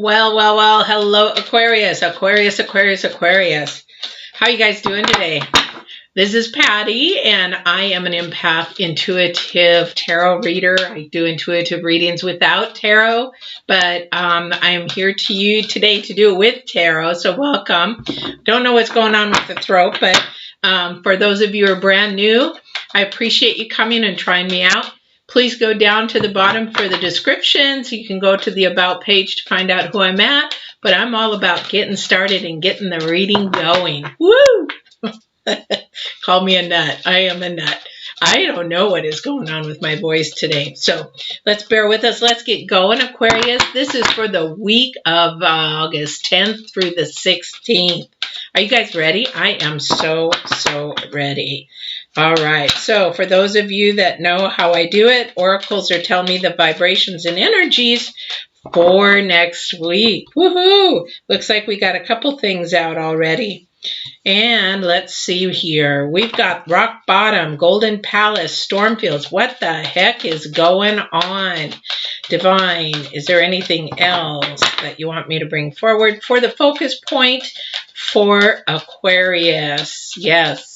Well, hello, Aquarius. How you guys doing today? This is Patty, and I am an empath, intuitive tarot reader. I do intuitive readings without tarot, but I am here to you today to do it with tarot, so welcome. Don't know what's going on with the throat, but for those of you who are brand new, I appreciate you coming and trying me out. Please go down to the bottom for the description so you can go to the About page to find out who I'm at. But I'm all about getting started and getting the reading going. Woo! Call me a nut. I am a nut. I don't know what is going on with my voice today. So let's bear with us. Let's get going, Aquarius. This is for the week of August 10th through the 16th. Are you guys ready? I am so ready. All right. So for those of you that know how I do it, oracles are telling me the vibrations and energies for next week. Woohoo! Looks like we got a couple things out already. And let's see here. We've got Rock Bottom, Golden Palace, Stormfields. What the heck is going on? Divine, is there anything else that you want me to bring forward for the focus point for Aquarius? Yes.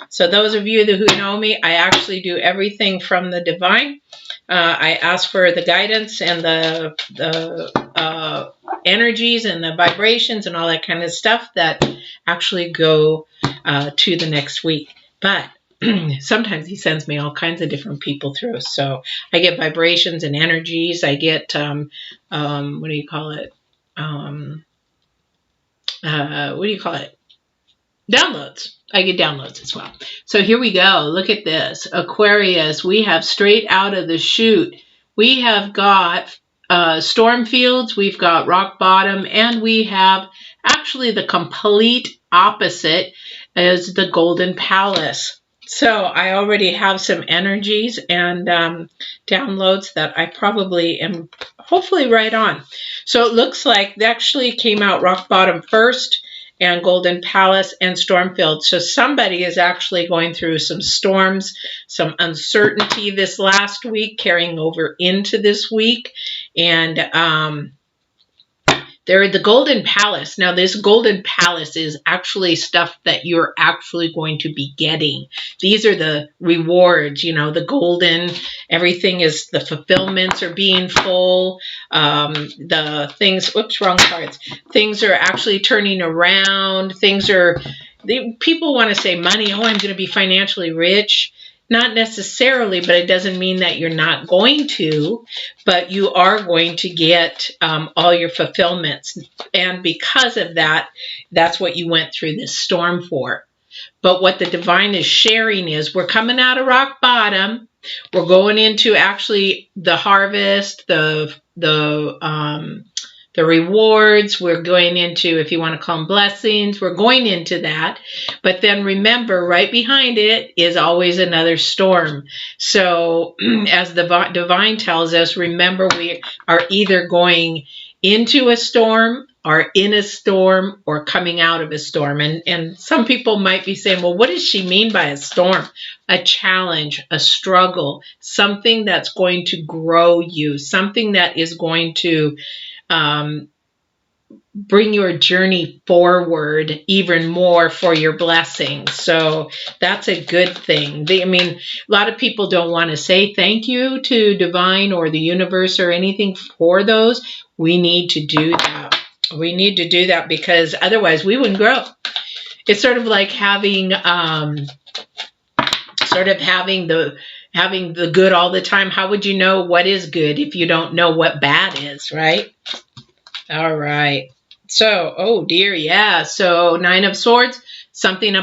So those of you who know me, I actually do everything from the divine. I ask for the guidance and the energies and the vibrations and all that kind of stuff that actually go to the next week. But sometimes he sends me all kinds of different people through. So I get vibrations and energies. I get, what do you call it? Downloads. I get downloads as well. So here we go. Look at this. Aquarius, we have straight out of the chute. We have got Stormfields, we've got Rock Bottom, and we have actually the complete opposite is the Golden Palace. So I already have some energies and downloads that I probably am hopefully right on. So it looks like they actually came out Rock Bottom first, and Golden Palace and Stormfield. So somebody is actually going through some storms, some uncertainty this last week, carrying over into this week. And they're the Golden Palace. Now, this Golden Palace is actually stuff that you're actually going to be getting. These are the rewards, you know, the golden, everything is, the fulfillments are being full. The things, oops, wrong cards. Things are actually turning around. Things are, people want to say money. Oh, I'm going to be financially rich. Not necessarily, but it doesn't mean that you're not going to, but you are going to get all your fulfillments. And because of that, that's what you went through this storm for. But what the divine is sharing is we're coming out of rock bottom. We're going into actually the harvest, the rewards. We're going into, if you want to call them blessings, we're going into that. But then remember, right behind it is always another storm. So as the divine tells us, remember, we are either going into a storm or in a storm or coming out of a storm. And some people might be saying, well, what does she mean by a storm? A challenge, a struggle, something that's going to grow you, something that is going to bring your journey forward even more for your blessings. So that's a good thing. I mean, a lot of people don't want to say thank you to divine or the universe or anything for those. We need to do that. We need to do that because otherwise we wouldn't grow. It's sort of like having having the good all the time. How would you know what is good if you don't know what bad is, right? All right. So, oh dear, yeah. So 9 of Swords, something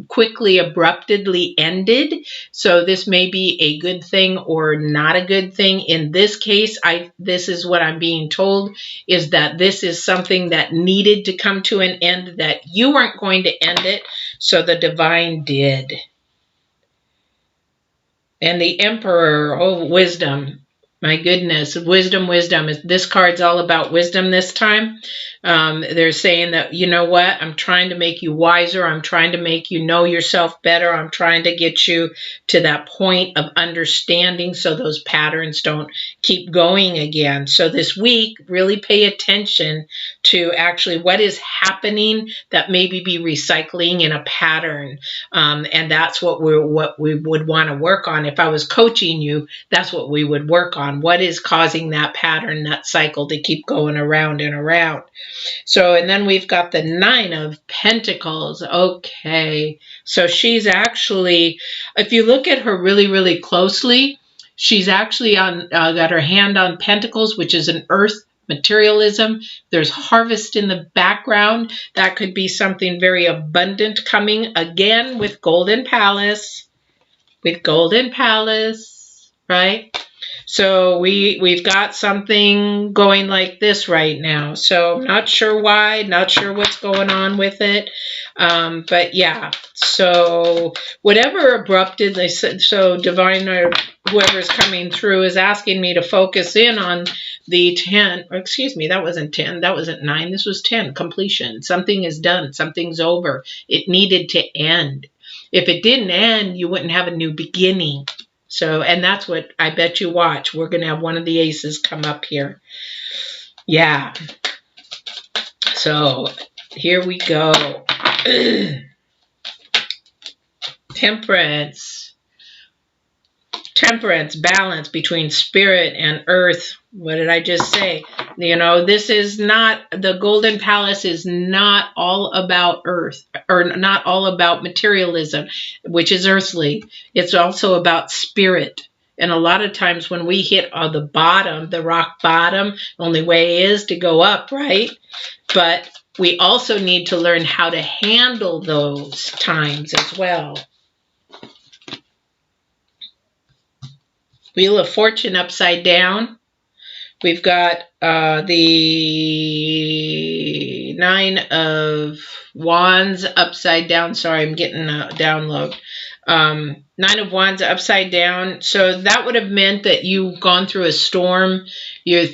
quickly abruptly ended. So this may be a good thing or not a good thing. In this case, this is what I'm being told, is that this is something that needed to come to an end, that you weren't going to end it. So the divine did. And the Emperor, oh, wisdom. My goodness, wisdom, wisdom. This card's all about wisdom this time. They're saying that, you know what, I'm trying to make you wiser. I'm trying to make you know yourself better. I'm trying to get you to that point of understanding so those patterns don't keep going again. So this week, really pay attention to actually what is happening that maybe be recycling in a pattern. And that's what we would want to work on. If I was coaching you, that's what we would work on. What is causing that pattern, that cycle to keep going around and around? So, and then we've got the Nine of Pentacles. Okay, so she's actually, if you look at her really, really closely, she's actually on got her hand on Pentacles, which is an earth materialism. There's harvest in the background. That could be something very abundant coming again with Golden Palace. With Golden Palace, right? So we've got something going like this right now. So I'm not sure why, not sure what's going on with it. But yeah, so whatever abrupted, they said, so divine or whoever's coming through is asking me to focus in on the 10, or excuse me, that wasn't 10, that wasn't 9, this was 10, completion. Something is done, something's over. It needed to end. If it didn't end, you wouldn't have a new beginning. So, and that's what I bet you watch. We're going to have one of the aces come up here. Yeah. So, here we go. Temperance. Temperance, balance between spirit and earth. What did I just say? You know, this is not, the Golden Palace is not all about earth, or not all about materialism, which is earthly. It's also about spirit. And a lot of times when we hit the bottom, the rock bottom, the only way is to go up, right? But we also need to learn how to handle those times as well. Wheel of Fortune upside down. We've got the Nine of Wands upside down. Sorry, I'm getting a download. Nine of Wands upside down. So that would have meant that you've gone through a storm. You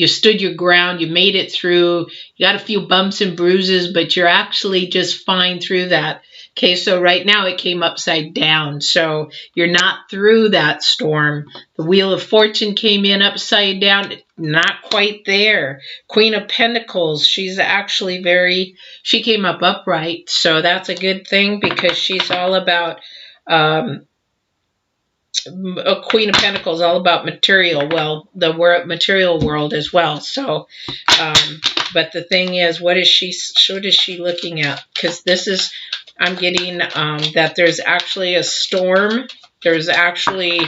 stood your ground. You made it through. You got a few bumps and bruises, but you're actually just fine through that. Okay, so right now it came upside down. So you're not through that storm. The Wheel of Fortune came in upside down. Not quite there. Queen of Pentacles, she's actually she came up upright. So that's a good thing because she's all about, a Queen of Pentacles, all about material. Well, the material world as well. So, but the thing is, what is she looking at? Because this is, I'm getting that there's actually a storm. There's actually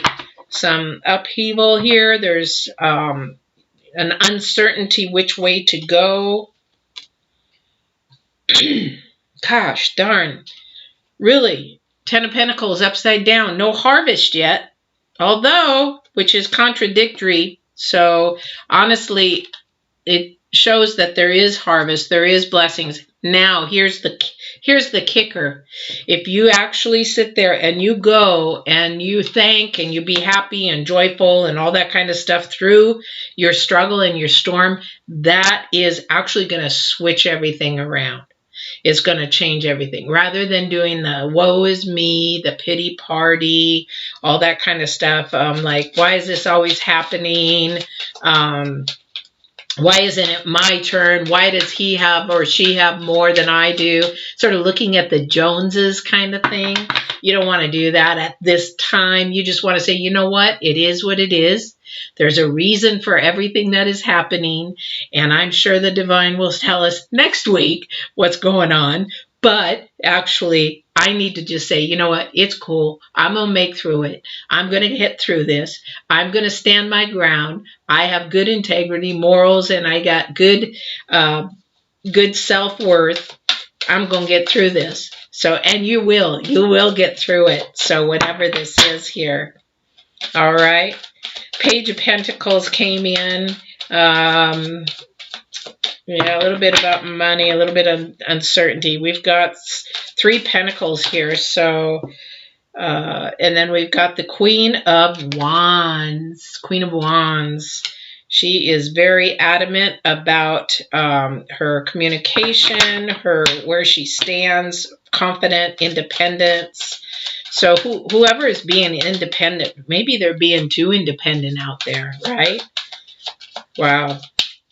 some upheaval here. There's an uncertainty which way to go. Gosh darn. Really, 10 of Pentacles upside down. No harvest yet. Although, which is contradictory. So honestly, it shows that there is harvest. There is blessings. Now, here's the kicker. If you actually sit there and you go and you thank and you be happy and joyful and all that kind of stuff through your struggle and your storm, that is actually going to switch everything around. It's going to change everything. Rather than doing the woe is me, the pity party, all that kind of stuff. Like, why is this always happening? Why isn't it my turn? Why does he have or she have more than I do? Sort of looking at the Joneses kind of thing. You don't want to do that at this time. You just want to say, you know what? It is what it is. There's a reason for everything that is happening. And I'm sure the divine will tell us next week what's going on. But actually, I need to just say, you know what? It's cool. I'm going to make through it. I'm going to get through this. I'm going to stand my ground. I have good integrity, morals, and I got good self-worth. I'm going to get through this. So, and you will get through it. So whatever this is here. All right. Page of Pentacles came in. Yeah, a little bit about money, a little bit of uncertainty. We've got 3 Pentacles here. So And then we've got the Queen of Wands. Queen of Wands. She is very adamant about her communication, where she stands, confident, independence. So whoever is being independent, maybe they're being too independent out there, right? Wow.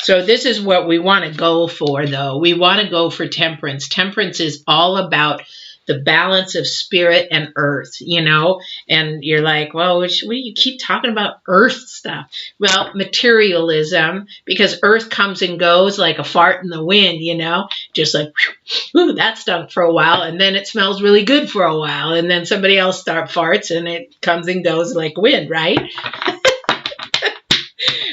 So this is what we want to go for, though. We want to go for temperance. Temperance is all about the balance of spirit and earth, you know? And you're like, well, what do you keep talking about earth stuff? Well, materialism, because earth comes and goes like a fart in the wind, you know? Just like, ooh, that stunk for a while, and then it smells really good for a while, and then somebody else farts, and it comes and goes like wind, right?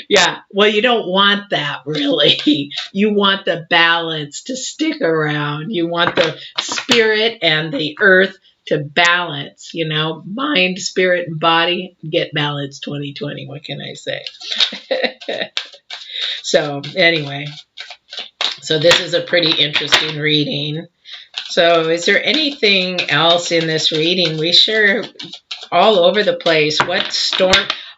Yeah, well, you don't want that, really. You want the balance to stick around. You want the spirit and the earth to balance, you know, mind, spirit, and body. Get balance 2020. What can I say? So anyway, so this is a pretty interesting reading. So is there anything else in this reading? We sure all over the place. What storm?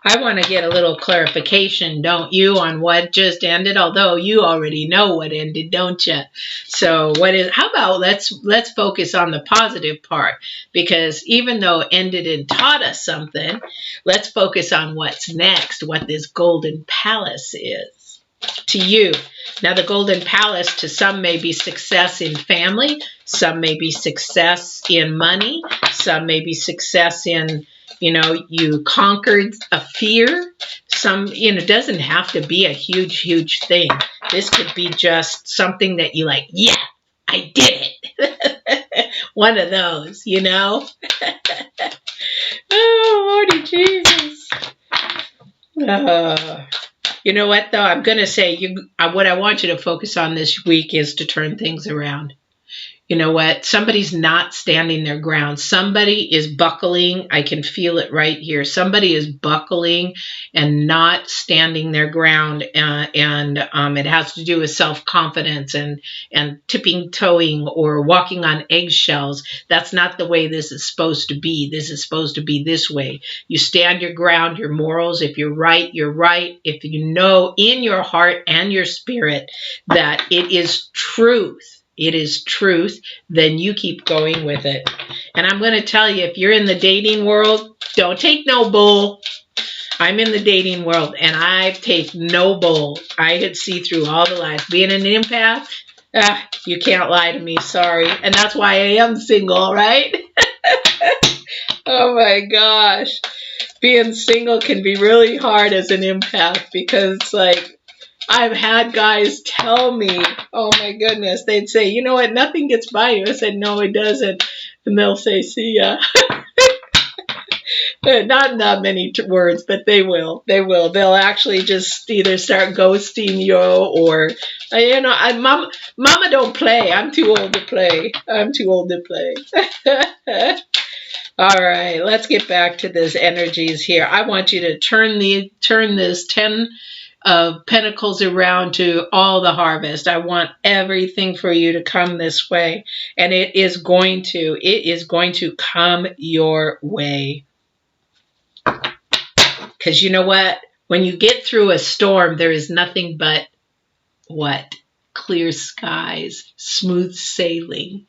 I want to get a little clarification, don't you, on what just ended? Although you already know what ended, don't you? So how about let's focus on the positive part, because even though it ended and taught us something, let's focus on what's next, what this golden palace is to you. Now, the golden palace to some may be success in family, some may be success in money, some may be success in, you know, you conquered a fear. Some, you know, it doesn't have to be a huge, huge thing. This could be just something that you like, yeah, I did it. One of those, you know. Oh, Lordy Jesus. You know what, though? I'm going to say what I want you to focus on this week is to turn things around. You know what? Somebody's not standing their ground. Somebody is buckling. I can feel it right here. Somebody is buckling and not standing their ground. And it has to do with self-confidence and tipping-toeing or walking on eggshells. That's not the way this is supposed to be. This is supposed to be this way. You stand your ground, your morals. If you're right, you're right. If you know in your heart and your spirit that it is truth, then you keep going with it. And I'm going to tell you, if you're in the dating world, don't take no bull. I'm in the dating world, and I take no bull. I could see through all the lies. Being an empath, you can't lie to me, sorry. And that's why I am single, right? Oh my gosh. Being single can be really hard as an empath, because it's like, I've had guys tell me, oh my goodness, they'd say, you know what, nothing gets by you. I said, no, it doesn't. And they'll say, see ya. Not many words, but they will. They will. They'll actually just either start ghosting you or, you know, mama don't play. I'm too old to play. All right, let's get back to this energies here. I want you to turn this 10 of Pentacles around to all the harvest. I want everything for you to come this way, and it is going to come your way. Because you know what? When you get through a storm, there is nothing but what? Clear skies, smooth sailing.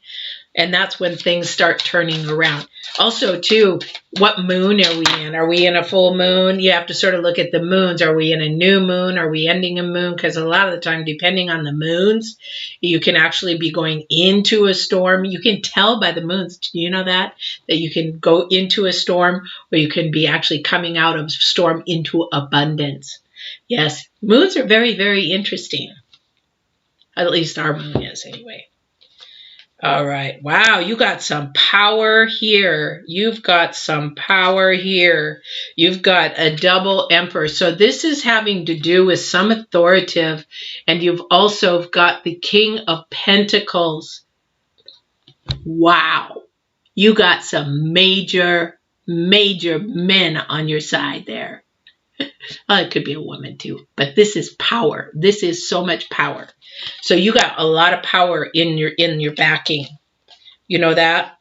And that's when things start turning around. Also, too, what moon are we in? Are we in a full moon? You have to sort of look at the moons. Are we in a new moon? Are we ending a moon? Because a lot of the time, depending on the moons, you can actually be going into a storm. You can tell by the moons. Do you know that? That you can go into a storm, or you can be actually coming out of storm into abundance. Yes, moons are very, very interesting. At least our moon is, anyway. All right. Wow, you got some power here. You've got some power here. You've got a double emperor. So this is having to do with some authoritative, and you've also got the King of Pentacles. Wow. You got some major, major men on your side there. It could be a woman too, but this is power. This is so much power. So you got a lot of power in your backing. You know that?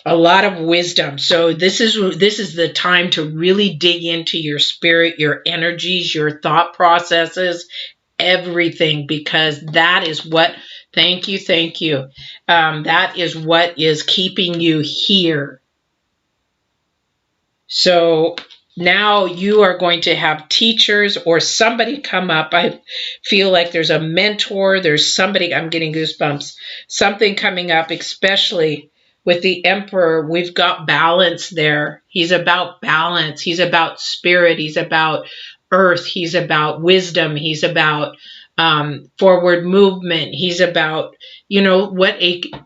a lot of wisdom. So this is the time to really dig into your spirit, your energies, your thought processes, everything, because that is what, thank you, that is what is keeping you here. So now you are going to have teachers or somebody come up. I feel like there's a mentor, there's somebody, I'm getting goosebumps, something coming up, especially with the Emperor. We've got balance there. He's about balance. He's about spirit. He's about earth. He's about wisdom. He's about forward movement. He's about, you know,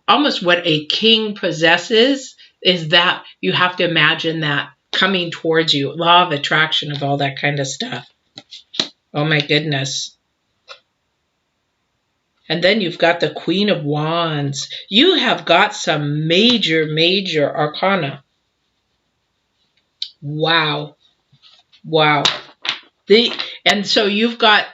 almost what a king possesses is that you have to imagine that coming towards you. Law of attraction, of all that kind of stuff. Oh my goodness. And then you've got the Queen of Wands. You have got some major arcana. Wow. And so you've got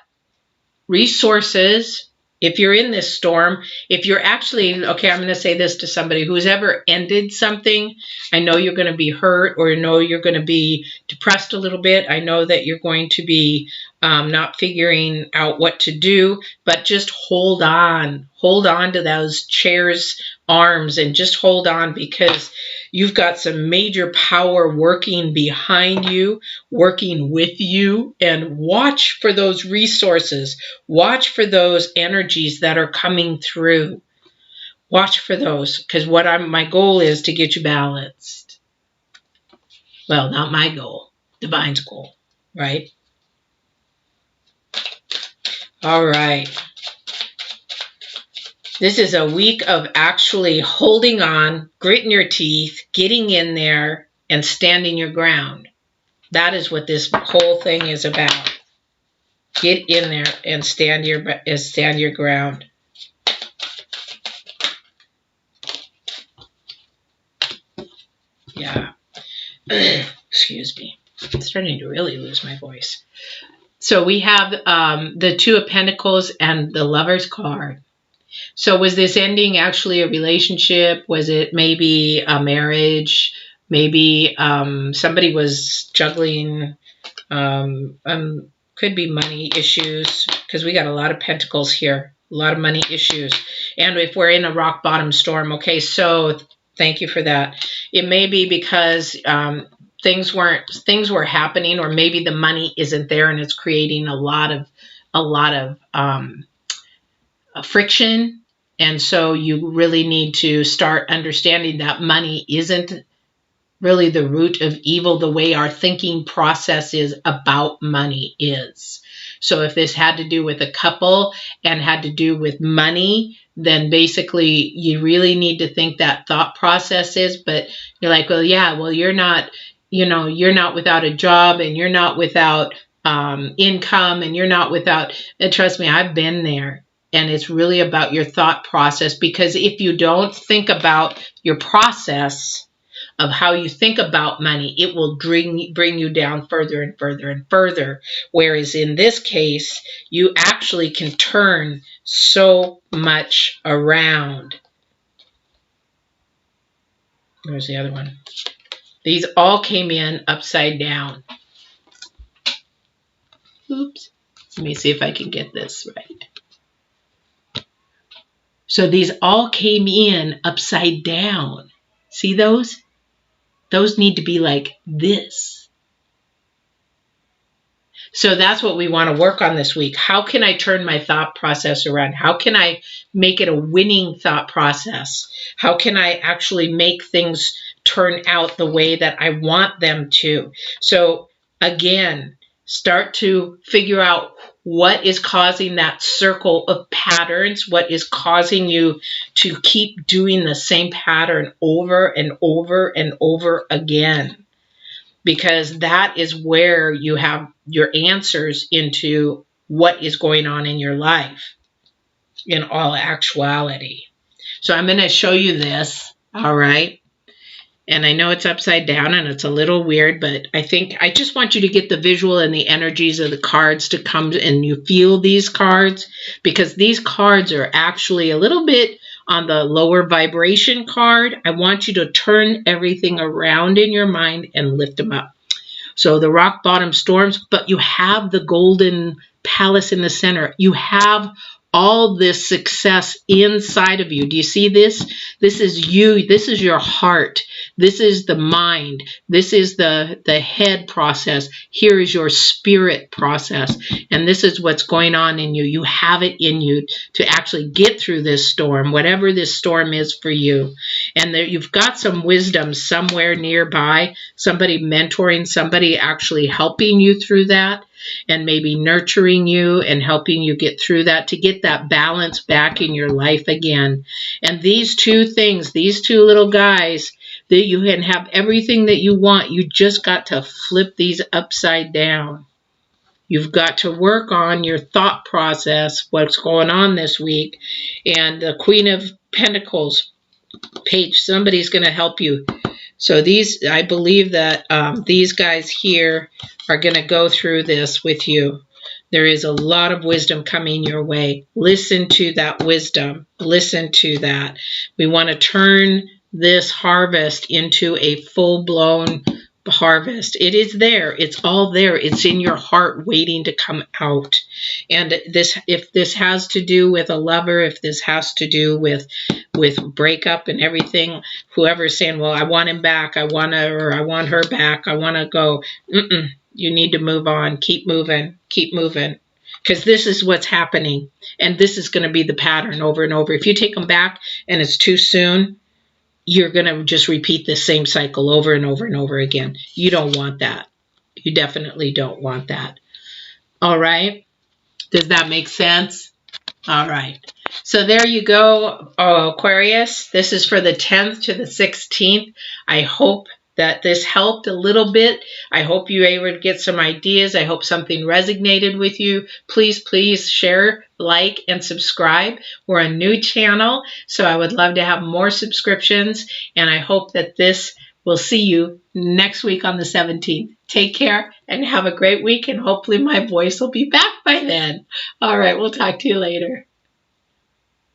resources. If you're in this storm, if you're actually, okay, I'm going to say this to somebody who's ever ended something. I know you're going to be hurt, or know you're going to be depressed a little bit. I know that you're going to be not figuring out what to do, but just hold on to those chairs' arms and just hold on, because you've got some major power working behind you, working with you, and watch for those resources. Watch for those energies that are coming through. Watch for those, because my goal is to get you balanced. Well, not my goal, Divine's goal, right? All right. This is a week of actually holding on, gritting your teeth, getting in there, and standing your ground. That is what this whole thing is about. Get in there and stand your ground. Yeah. Excuse me. I'm starting to really lose my voice. So we have the Two of Pentacles and the Lover's card. So was this ending actually a relationship? Was it maybe a marriage? Maybe somebody was juggling, could be money issues, because we got a lot of pentacles here, a lot of money issues. And if we're in a rock bottom storm, okay, so thank you for that. It may be because things were happening, or maybe the money isn't there and it's creating a lot of friction. And so you really need to start understanding that money isn't really the root of evil, the way our thinking process is about money is. So if this had to do with a couple and had to do with money, then basically you really need to think that thought process is. But you're like, well, yeah, well, you're not without a job, and you're not without income, and you're not without, and trust me, I've been there. And it's really about your thought process, because if you don't think about your process of how you think about money, it will bring you down further and further and further. Whereas in this case, you actually can turn so much around. Where's the other one? These all came in upside down. Oops. Let me see if I can get this right. So these all came in upside down. See those? Those need to be like this. So that's what we want to work on this week. How can I turn my thought process around? How can I make it a winning thought process? How can I actually make things turn out the way that I want them to? So again, start to figure out what is causing that circle of patterns, what is causing you to keep doing the same pattern over and over and over again. Because that is where you have your answers into what is going on in your life in all actuality. So I'm going to show you this, all right? And I know it's upside down and it's a little weird, but I just want you to get the visual and the energies of the cards to come, and you feel these cards, because these cards are actually a little bit on the lower vibration card, I want you to turn everything around in your mind and lift them up. So the rock bottom storms, but you have the golden palace in the center. You have all this success inside of you. Do you see this? This is you. This is your heart. This is the mind. This is the head process. Here is your spirit process. And this is what's going on in you. You have it in you to actually get through this storm, whatever this storm is for you. And there, you've got some wisdom somewhere nearby, somebody mentoring, somebody actually helping you through that, and maybe nurturing you and helping you get through that, to get that balance back in your life again. And these two things, these two little guys, that you can have everything that you want. You just got to flip these upside down. You've got to work on your thought process, what's going on this week. And the Queen of Pentacles page, somebody's going to help you. So these, I believe that these guys here are going to go through this with you. There is a lot of wisdom coming your way. Listen to that wisdom. Listen to that. We want to turn this harvest into a full-blown harvest. It is there. It's all there. It's in your heart waiting to come out. And this, if this has to do with a lover, if this has to do with breakup and everything, whoever's saying, well, I want him back, I want her, or I want her back, I want to go, you need to move on. Keep moving. Keep moving. Because this is what's happening. And this is going to be the pattern over and over. If you take them back and it's too soon, you're going to just repeat the same cycle over and over and over again. You don't want that. You definitely don't want that. All right. Does that make sense? All right. So there you go, Aquarius. This is for the 10th to the 16th. I hope that this helped a little bit. I hope you were able to get some ideas. I hope something resonated with you. Please, please share, like, and subscribe. We're a new channel, so I would love to have more subscriptions. And I hope that this will see you next week on the 17th. Take care and have a great week. And hopefully my voice will be back by then. All right, we'll talk to you later.